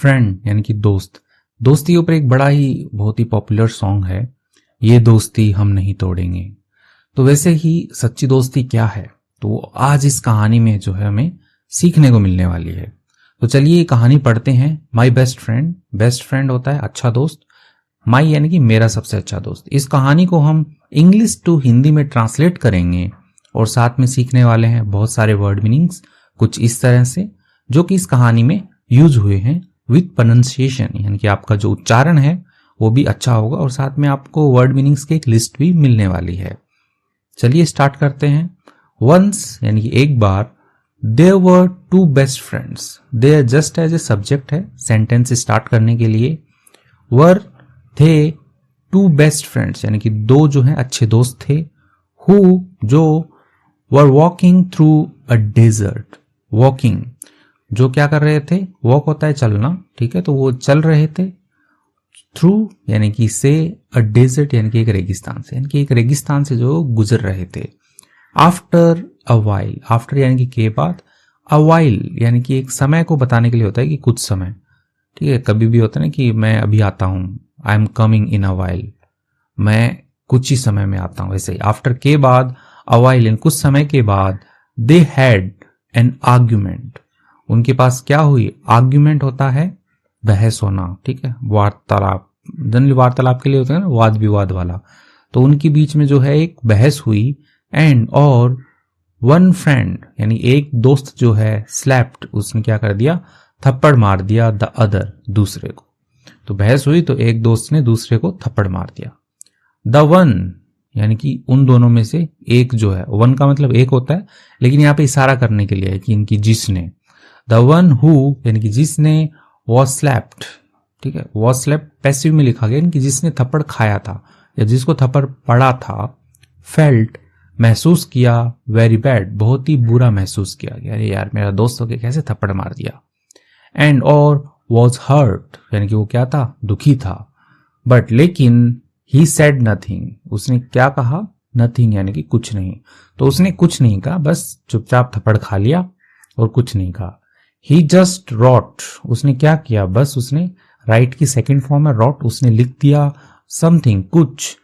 Friend यानी कि दोस्त। दोस्ती के ऊपर एक बड़ा ही बहुत ही पॉपुलर सॉन्ग है, ये दोस्ती हम नहीं तोड़ेंगे। तो वैसे ही सच्ची दोस्ती क्या है, तो आज इस कहानी में जो है हमें सीखने को मिलने वाली है। तो चलिए ये कहानी पढ़ते हैं। My best friend, best friend होता है अच्छा दोस्त, माई यानी कि मेरा सबसे अच्छा दोस्त। इस कहानी को हम इंग्लिश टू हिंदी में ट्रांसलेट करेंगे और साथ में सीखने वाले हैं बहुत सारे वर्ड मीनिंग्स, कुछ इस तरह से जो कि इस कहानी में यूज हुए हैं विथ प्रोनाउंसिएशन, यानी कि आपका जो उच्चारण है वो भी अच्छा होगा और साथ में आपको वर्ड मीनिंग्स की एक लिस्ट भी मिलने वाली है। चलिए स्टार्ट करते हैं। वंस यानी कि एक बार, there were two best friends. There just as a subject है सेंटेंस स्टार्ट करने के लिए। वर थे टू बेस्ट फ्रेंड्स यानी कि दो जो हैं अच्छे दोस्त थे। हु जो were walking through a desert. Walking जो क्या कर रहे थे, वॉक होता है चलना, ठीक है, तो वो चल रहे थे। थ्रू यानी कि से, अ डेजर्ट यानी कि एक रेगिस्तान से, यानी कि एक रेगिस्तान से जो गुजर रहे थे। आफ्टर अ वाइल, आफ्टर यानी कि के बाद, अ वाइल यानी कि एक समय को बताने के लिए होता है कि कुछ समय, ठीक है। कभी भी होता है ना कि मैं अभी आता हूं, I am coming in a while, मैं कुछ ही समय में आता हूं। वैसे ही आफ्टर के बाद, अ वाइल इन कुछ समय के बाद, दे हैड एन आर्ग्यूमेंट, उनके पास क्या हुई, आर्ग्यूमेंट होता है बहस होना, ठीक है, वार्तालाप, जनरली वार्तालाप के लिए होता है ना वाद विवाद वाला। तो उनके बीच में जो है एक बहस हुई। एंड और वन फ्रेंड यानी एक दोस्त जो है, स्लैप्ड उसने क्या कर दिया, थप्पड़ मार दिया, द अदर दूसरे को। तो बहस हुई तो एक दोस्त ने दूसरे को थप्पड़ मार दिया। द वन यानी कि उन दोनों में से एक जो है, वन का मतलब एक होता है लेकिन यहाँ पे इशारा करने के लिए है कि इनकी जिसने, द वन हु यानी कि जिसने, वॉज स्लैप्ड, ठीक है, वॉज स्लैप्ड पैसिव में लिखा गया यानी कि जिसने थप्पड़ खाया था या जिसको थप्पड़ पड़ा था। फेल्ट महसूस किया, वेरी बैड बहुत ही बुरा महसूस किया, अरे यार मेरा दोस्त होके कैसे थप्पड़ मार दिया। एंड और वॉज हर्ट यानी कि वो क्या था, दुखी था। बट लेकिन ही सेड नथिंग, उसने क्या कहा, नथिंग यानी कि कुछ नहीं। तो उसने कुछ नहीं कहा, बस चुपचाप थप्पड़ खा लिया और कुछ नहीं कहा। ही जस्ट रॉट, उसने क्या किया, बस उसने, राइट की सेकंड फॉर्म है रॉट, उसने लिख दिया समथिंग कुछ,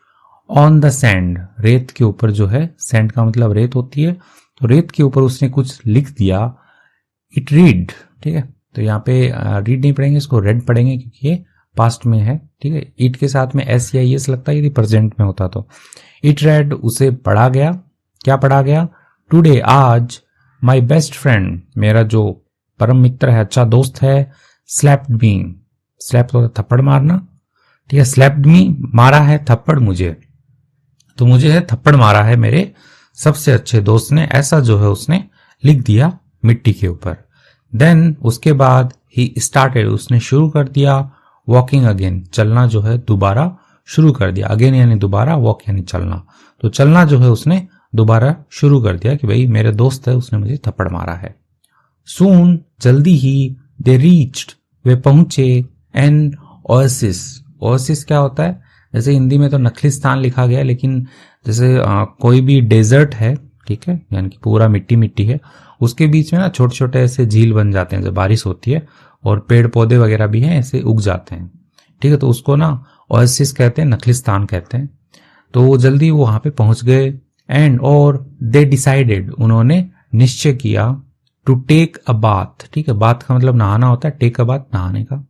ऑन द सैंड रेत के ऊपर जो है, सैंड का मतलब रेत होती है, तो रेत के ऊपर उसने कुछ लिख दिया। इट रीड, ठीक है, तो यहाँ पे रीड नहीं पढ़ेंगे, इसको रेड पढ़ेंगे क्योंकि ये पास्ट में है, ठीक है। इट के साथ में एस या एस लगता है यदि प्रेजेंट में होता तो। इट रेड उसे पढ़ा गया, क्या पढ़ा गया, टुडे आज, माई बेस्ट फ्रेंड मेरा जो परम मित्र है, अच्छा दोस्त है, स्लैप्ड मी, स्लैप तो थप्पड़ मारना, ठीक है, स्लैप्ड मी मारा है थप्पड़ मुझे, तो मुझे है थप्पड़ मारा है मेरे सबसे अच्छे दोस्त ने, ऐसा जो है उसने लिख दिया मिट्टी के ऊपर। देन उसके बाद ही स्टार्टेड, उसने शुरू कर दिया, वॉकिंग अगेन, चलना जो है दोबारा शुरू कर दिया, अगेन यानी दोबारा, वॉक यानी चलना, तो चलना जो है उसने दोबारा शुरू कर दिया कि भाई मेरे दोस्त है उसने मुझे थप्पड़ मारा है। सून जल्दी ही, दे रीच्ड वे पहुंचे, एन ओएसिस, ओएसिस क्या होता है, जैसे हिंदी में तो नखलिस्तान लिखा गया है लेकिन जैसे कोई भी डेजर्ट है, ठीक है, यानी कि पूरा मिट्टी मिट्टी है, उसके बीच में ना छोटे छोटे ऐसे झील बन जाते हैं जब बारिश होती है और पेड़ पौधे वगैरह भी हैं ऐसे उग जाते हैं, ठीक है, तो उसको ना ओएसिस कहते हैं, नखलिस्तान कहते हैं। तो वो जल्दी वहां पे पहुंच गए। एंड और दे डिसाइडेड, उन्होंने निश्चय किया, टू टेक अ बाथ, ठीक है, बाथ का मतलब नहाना होता है, टेक अ बाथ नहाने का,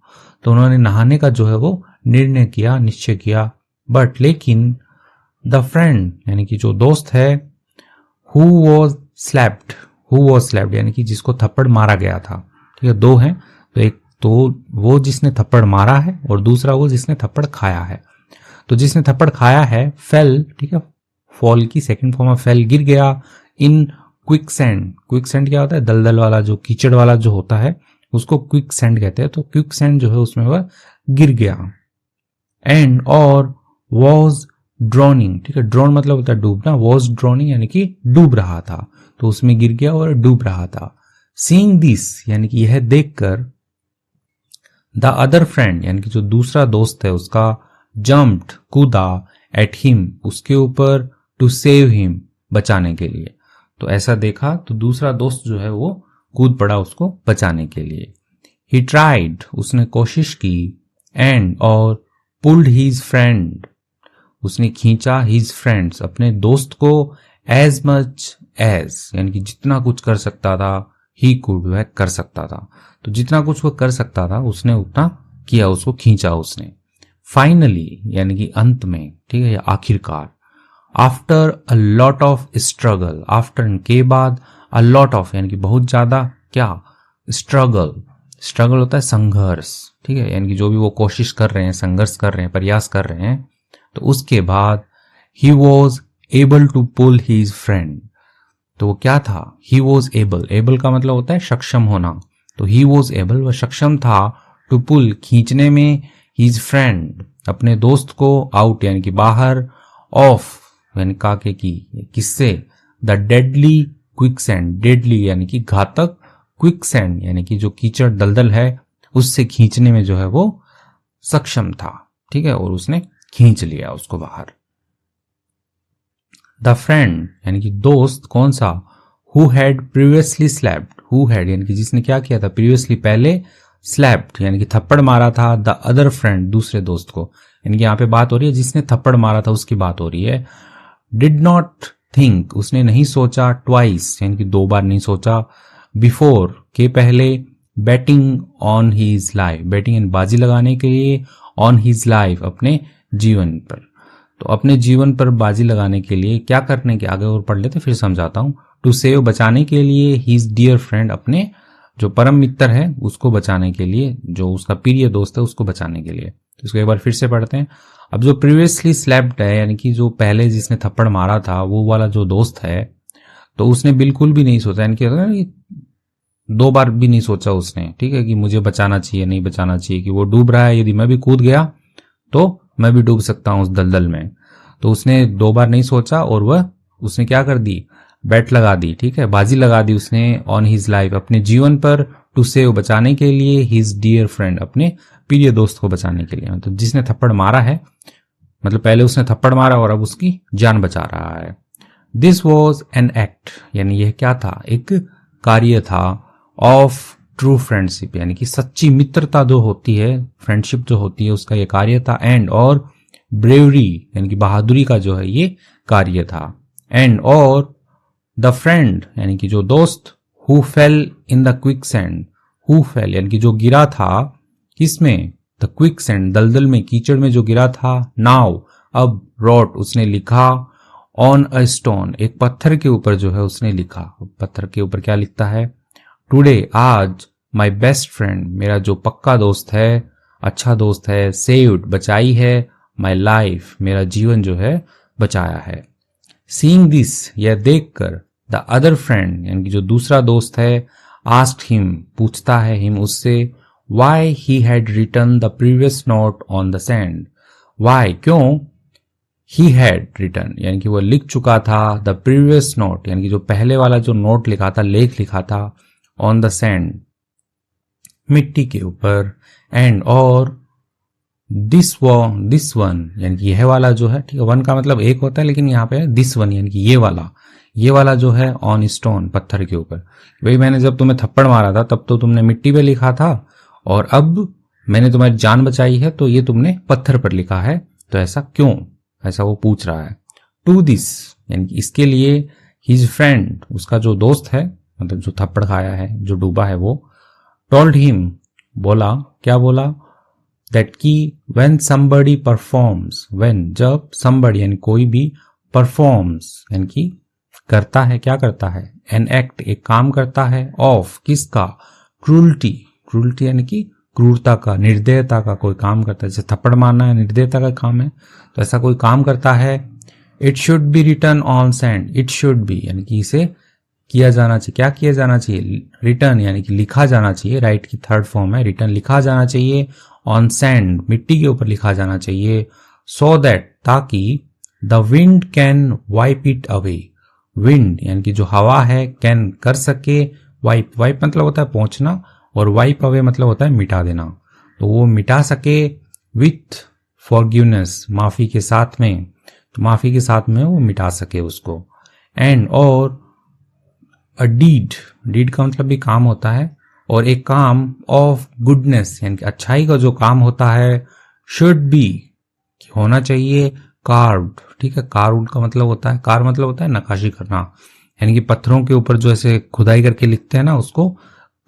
तो उन्होंने नहाने का जो है वो निर्णय किया, निश्चय किया। बट लेकिन द फ्रेंड यानी कि जो दोस्त है, हु वॉज स्लैप्ड यानी कि जिसको थप्पड़ मारा गया था, ठीक है, दो हैं, तो एक तो वो जिसने थप्पड़ मारा है और दूसरा वो जिसने थप्पड़ खाया है। तो जिसने थप्पड़ खाया है, फेल, ठीक है, फॉल की सेकंड फॉर्म में फेल, गिर गया, in quick sand, quick sand क्या होता है, दलदल वाला जो कीचड़ वाला जो होता है उसको क्विक सैंड कहते हैं, तो क्विक सैंड जो है उसमें वह गिर गया। एंड और वॉज ड्रॉनिंग, ठीक है, ड्रोन मतलब होता है डूबना, वॉज ड्रॉनिंग यानी कि डूब रहा था, तो उसमें गिर गया और डूब रहा था। सीइंग दिस यानी कि यह देखकर, द अदर फ्रेंड यानी कि जो दूसरा दोस्त है उसका, जम्प्ड कूदा, एट हिम उसके ऊपर, टू सेव हिम बचाने के लिए। तो ऐसा देखा तो दूसरा दोस्त जो है वो कूद पड़ा उसको बचाने के लिए। ही ट्राइड, उसने कोशिश की, एंड और पुल्ड हीज फ्रेंड, उसने खींचा, हीज फ्रेंड्स, अपने दोस्त को, एज मच एज यानी कि जितना कुछ कर सकता था, ही कुड वह कर सकता था। तो जितना कुछ वह कर सकता था उसने उतना किया, उसको खींचा उसने। फाइनली यानी कि अंत में, ठीक है, या आखिरकार। After a lot of struggle, after के बाद, अ लॉट ऑफ यानी कि बहुत ज्यादा, क्या, स्ट्रगल, स्ट्रगल होता है संघर्ष, ठीक है, यानी कि जो भी वो कोशिश कर रहे हैं, संघर्ष कर रहे हैं, प्रयास कर रहे हैं, तो उसके बाद he was able to pull his friend, तो वो क्या था, ही वॉज एबल, एबल का मतलब होता है सक्षम होना, तो ही वॉज एबल, वह सक्षम था, टू पुल खींचने में, हीज फ्रेंड अपने दोस्त को, आउट यानी कि बाहर, ऑफ यानी काके की, किससे, द डेडली क्विकसैंड, डेडली यानी कि घातक, क्विकसैंड यानी कि जो कीचड़ दलदल है उससे खींचने में जो है वो सक्षम था, ठीक है, और उसने खींच लिया उसको बाहर। द फ्रेंड यानी कि दोस्त, कौन सा, who had previously slapped, who had यानी कि जिसने क्या किया था, प्रीवियसली पहले, स्लैप्ड यानी कि थप्पड़ मारा था, द अदर फ्रेंड दूसरे दोस्त को, यानी कि यहाँ पे बात हो रही है जिसने थप्पड़ मारा था उसकी बात हो रही है। डिड नॉट थिंक, उसने नहीं सोचा, ट्वाइस यानी कि दो बार नहीं सोचा, बिफोर के पहले, betting on his life, betting यानी बाजी लगाने के लिए, ऑन हीज लाइफ अपने जीवन पर, तो अपने जीवन पर बाजी लगाने के लिए क्या करने के, आगे और पढ़ लेते फिर समझाता हूं। टू सेव बचाने के लिए, हीज डियर फ्रेंड अपने जो परम मित्र है उसको बचाने के लिए, जो उसका प्रिय दोस्त है उसको बचाने के लिए। तो इसको एक बार फिर से पढ़ते हैं। अब जो प्रीवियसली स्लैप्ड है यानी कि जो पहले जिसने थप्पड़ मारा था वो वाला जो दोस्त है, तो उसने बिल्कुल भी नहीं सोचा, यानी कि दो बार भी नहीं सोचा उसने, ठीक है, कि मुझे बचाना चाहिए नहीं बचाना चाहिए, कि वो डूब रहा है, यदि मैं भी कूद गया तो मैं भी डूब सकता हूं उस दलदल में, तो उसने दो बार नहीं सोचा और वह उसने क्या कर दी, बैट लगा दी, ठीक है, बाजी लगा दी उसने, ऑन हिज लाइफ अपने जीवन पर, टू सेव बचाने के लिए, हिज डियर फ्रेंड अपने प्रिय दोस्त को बचाने के लिए, मतलब जिसने थप्पड़ मारा है, मतलब पहले उसने थप्पड़ मारा और अब उसकी जान बचा रहा है। दिस वॉज एन एक्ट यानी यह क्या था, एक कार्य था, ऑफ ट्रू फ्रेंडशिप यानी कि सच्ची मित्रता जो होती है, फ्रेंडशिप जो होती है उसका ये कार्य था, एंड और ब्रेवरी यानी कि बहादुरी का जो है ये कार्य था, एंड और द फ्रेंड यानी कि जो दोस्त, who fail in the quicksand, who fail यानी कि जो गिरा था, किसमें, द क्विकसैंड दलदल में, कीचड़ में जो गिरा था, नाउ अब, रोट उसने लिखा, ऑन अ स्टोन एक पत्थर के ऊपर जो है उसने लिखा, पत्थर के ऊपर क्या लिखता है, टुडे आज, माई बेस्ट फ्रेंड मेरा जो पक्का दोस्त है, अच्छा दोस्त है, सेव्ड बचाई है, माई लाइफ मेरा जीवन जो है बचाया है। सीइंग दिस यह देखकर, द अदर फ्रेंड यानी कि जो दूसरा दोस्त है, आस्क्ड हिम पूछता है, हिम उससे, why he had written the previous note on the sand, why क्यों, ही हैड रिटन यानी कि वह लिख चुका था, द प्रीवियस नोट यानी कि जो पहले वाला जो नोट लिखा था, लेख लिखा था, ऑन द सैंड मिट्टी के ऊपर, एंड और दिस वन यानी कि यह वाला जो है, ठीक है, वन का मतलब एक होता है लेकिन यहाँ पे दिस वन यानी कि ये वाला जो है, ऑन स्टोन पत्थर के ऊपर, भाई मैंने जब तुम्हें थप्पड़ मारा था तब तो तुमने मिट्टी पे लिखा था, और अब मैंने तुम्हारी जान बचाई है तो ये तुमने पत्थर पर लिखा है, तो ऐसा क्यों, ऐसा वो पूछ रहा है। टू दिस यानी कि इसके लिए, हिज फ्रेंड उसका जो दोस्त है, मतलब जो थप्पड़ खाया है, जो डूबा है, वो टोल्ड हिम बोला, क्या बोला, दैट की व्हेन समबडी परफॉर्म्स, व्हेन जब, समबडी यानी कोई भी, परफॉर्म्स यानी कि करता है, क्या करता है, एन एक्ट एक काम करता है, ऑफ किसका, क्रूल्टी, क्रूल्टी यानी कि क्रूरता का, निर्दयता का कोई काम करता है, जैसे थप्पड़ मारना है निर्दयता का काम है, तो ऐसा कोई काम करता है। It should be return on sand, it should be यानी कि इसे किया जाना चाहिए, क्या किया जाना चाहिए, रिटर्न यानी कि लिखा जाना चाहिए, राइट की थर्ड फॉर्म है, रिटर्न लिखा जाना चाहिए, ऑन सैंड मिट्टी के ऊपर लिखा जाना चाहिए, सो दैट ताकि, the wind can wipe it away, wind यानी कि जो हवा है, कैन कर सके, वाइप, वाइप मतलब होता है पहुंचना, और वाइप अवे मतलब होता है मिटा देना, तो वो मिटा सके, विथ फॉरगिवनेस माफी के साथ में, तो माफी के साथ में वो मिटा सके उसको, एंड और अ डीड, डीड का मतलब भी काम होता है, और एक काम ऑफ गुडनेस यानी कि अच्छाई का जो काम होता है शुड बी होना चाहिए कार्व्ड। ठीक है, कार्व्ड का मतलब होता है, कार मतलब होता है नक्काशी करना, यानी कि पत्थरों के ऊपर जो ऐसे खुदाई करके लिखते हैं ना उसको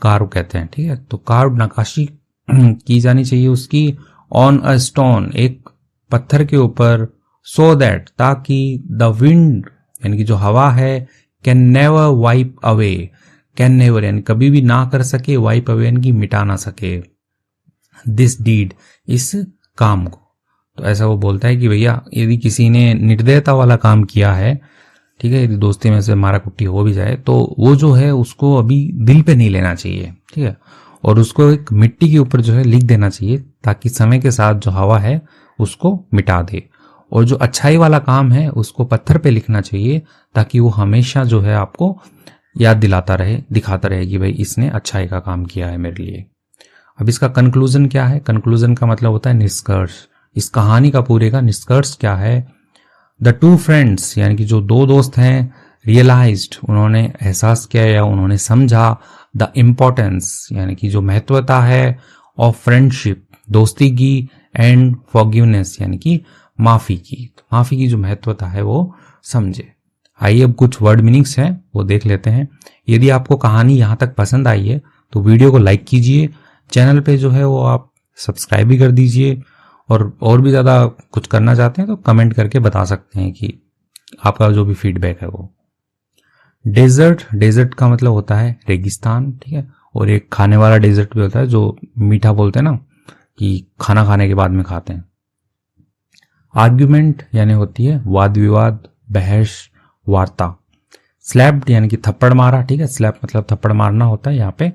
कार्व कहते हैं। ठीक है, तो कार्व नक्काशी की जानी चाहिए उसकी ऑन अ स्टोन एक पत्थर के ऊपर, सो दैट ताकि द विंड यानी कि जो हवा है can never wipe away, can never यानी कभी भी ना कर सके, वाइप अवे यानी कि मिटा ना सके, दिस डीड इस काम को। तो ऐसा वो बोलता है कि भैया यदि किसी ने निर्दयता वाला काम किया है, ठीक है, यदि दोस्ती में से मारा कुट्टी हो भी जाए तो वो जो है उसको अभी दिल पे नहीं लेना चाहिए। ठीक है, और उसको एक मिट्टी के ऊपर जो है लिख देना चाहिए ताकि समय के साथ जो हवा है उसको मिटा दे। और जो अच्छाई वाला काम है उसको पत्थर पे लिखना चाहिए ताकि वो हमेशा जो है आपको याद दिलाता रहे, दिखाता रहे कि भाई इसने अच्छाई का काम किया है मेरे लिए। अब इसका कंक्लूजन क्या है? कंक्लूजन का मतलब होता है निष्कर्ष। इस कहानी का पूरे का निष्कर्ष क्या है? द टू फ्रेंड्स यानी कि जो दो दोस्त हैं, रियलाइज्ड उन्होंने एहसास किया या उन्होंने समझा, द इम्पोर्टेंस यानी कि जो महत्वता है, ऑफ फ्रेंडशिप दोस्ती की, एंड फॉरगिवनेस यानी कि माफी की, माफी की जो महत्वता है वो समझे। आइए अब कुछ वर्ड मीनिंग्स हैं वो देख लेते हैं। यदि आपको कहानी यहाँ तक पसंद आई है तो वीडियो को लाइक कीजिए, चैनल पे जो है वो आप सब्सक्राइब भी कर दीजिए, और भी ज़्यादा कुछ करना चाहते हैं तो कमेंट करके बता सकते हैं कि आपका जो भी फीडबैक है वो। डेजर्ट, डेजर्ट का मतलब होता है रेगिस्तान। ठीक है, और एक खाने वाला डेजर्ट भी होता है जो मीठा बोलते हैं ना कि खाना खाने के बाद में खाते हैं। आर्ग्यूमेंट यानी होती है वाद विवाद, बहस, वार्ता। स्लैप्ड यानी कि थप्पड़ मारा। ठीक है, स्लैप मतलब थप्पड़ मारना होता है, यहाँ पे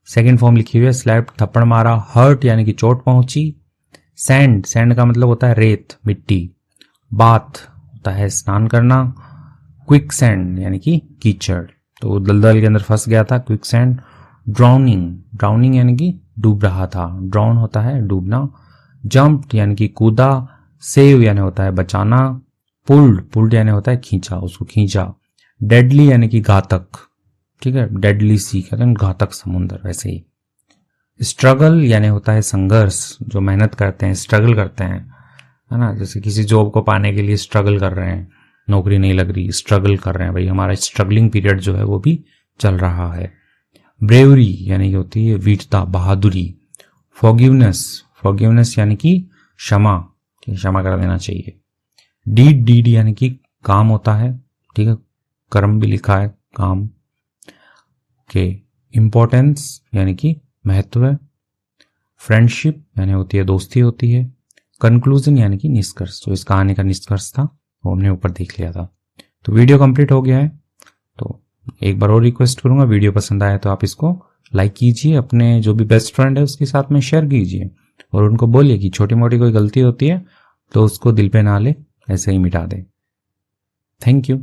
सेकंड फॉर्म लिखी हुई है, स्लैप्ड थप्पड़ मारा। हर्ट यानी कि चोट पहुंची। सैंड, सैंड का मतलब होता है रेत, मिट्टी। बाथ होता है स्नान करना। क्विक सैंड यानी कि कीचड़, तो दलदल के अंदर फंस गया था, क्विक सैंड। ड्राउनिंग, ड्राउनिंग यानी कि डूब रहा था, ड्राउन होता है डूबना। जंप्ड यानी कि कूदा। सेव यानी होता है बचाना। पुल्ड, पुल्ड यानी होता है खींचा, उसको खींचा। डेडली यानी कि घातक। ठीक है, डेडली सी कहते हैं घातक समुद्र, वैसे ही। स्ट्रगल यानी होता है संघर्ष, जो मेहनत करते हैं, स्ट्रगल करते हैं, है ना, जैसे किसी जॉब को पाने के लिए स्ट्रगल कर रहे हैं, नौकरी नहीं लग रही, स्ट्रगल कर रहे हैं, भाई हमारा स्ट्रगलिंग पीरियड जो है वो भी चल रहा है। ब्रेवरी यानी कि होती है वीरता, बहादुरी। फॉरगिवनेस, फॉरगिवनेस यानी कि क्षमा, क्षमा कर देना चाहिए। डीड, डीड यानी कि काम होता है। ठीक है, कर्म भी लिखा है, काम के। इम्पोर्टेंस यानी कि महत्व है। फ्रेंडशिप यानी होती है दोस्ती होती है। कंक्लूजन यानी कि निष्कर्ष, जो इस कहानी का निष्कर्ष था वो हमने ऊपर देख लिया था। तो वीडियो कंप्लीट हो गया है। तो एक बार और रिक्वेस्ट करूंगा, वीडियो पसंद आया तो आप इसको लाइक कीजिए, अपने जो भी बेस्ट फ्रेंड है उसके साथ में शेयर कीजिए, और उनको बोलिए कि छोटी मोटी कोई गलती होती है तो उसको दिल पे ना ले, ऐसे ही मिटा दे। Thank you.